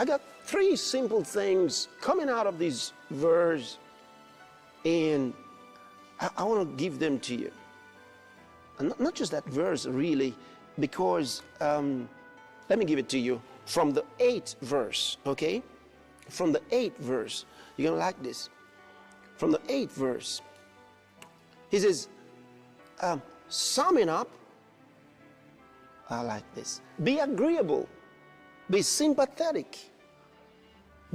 I got three simple things coming out of this verse, and I want to give them to you. And not just that verse, really, because let me give it to you from the 8th verse, okay? From the 8th verse. You're going to like this. From the 8th verse, he says, summing up, I like this. Be agreeable, be sympathetic,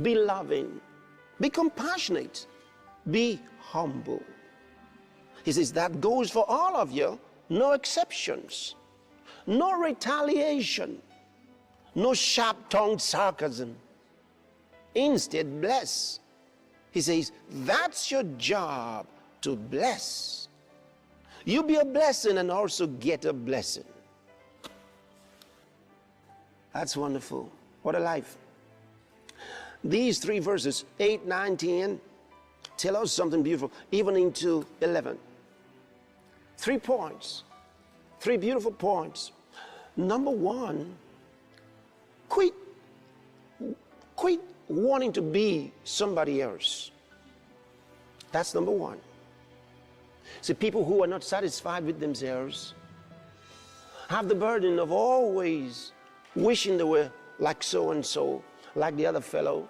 be loving, be compassionate, be humble. He says that goes for all of you, no exceptions, no retaliation, no sharp-tongued sarcasm. Instead, bless. He says, that's your job, to bless. You be a blessing and also get a blessing. That's wonderful. What a life. These three verses, 8, 9, 10, tell us something beautiful, even into 11. 3 points, 3 beautiful points. Number one, quit wanting to be somebody else. That's number one. See, people who are not satisfied with themselves have the burden of always wishing they were like so-and-so, like the other fellow.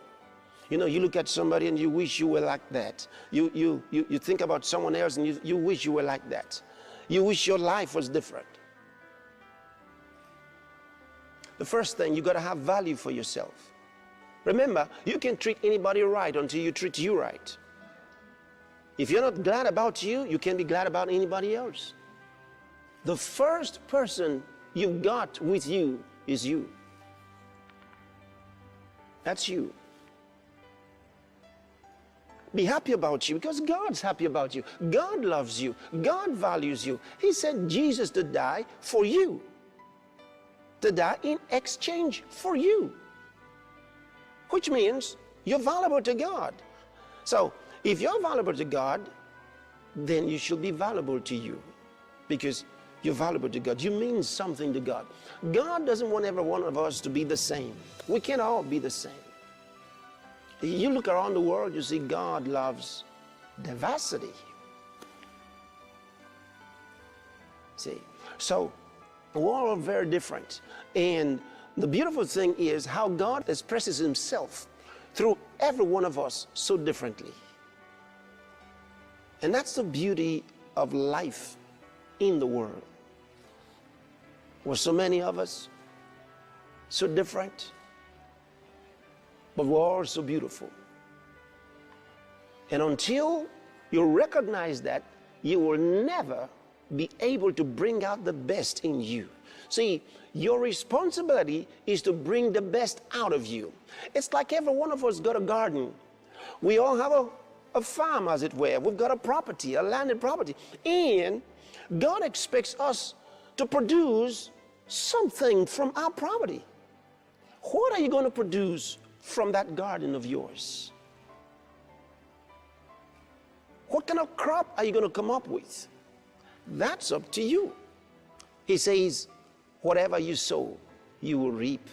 You know, you look at somebody and you wish you were like that. You think about someone else and you wish you were like that. You wish your life was different. The first thing, you got to have value for yourself. Remember, you can treat anybody right until you treat you right. If you're not glad about you, you can't be glad about anybody else. The first person you've got with you is you. That's you. Be happy about you because God's happy about you. God loves you. God values you. He sent Jesus to die for you, to die in exchange for you, which means you're valuable to God. So if you're valuable to God, then you should be valuable to you, because you're valuable to God. You mean something to God. God doesn't want every one of us to be the same. We can't all be the same. You look around the world, you see God loves diversity. See, so we're all very different. And the beautiful thing is how God expresses himself through every one of us so differently. And that's the beauty of life in the world, where so many of us, so different, but we're all so beautiful. And until you recognize that, you will never be able to bring out the best in you. See, your responsibility is to bring the best out of you. It's like every one of us got a garden. We all have a farm, as it were. We've got a property, a landed property. And God expects us to produce something from our property. What are you going to produce from that garden of yours? What kind of crop are you going to come up with? That's up to you. He says, whatever you sow, you will reap.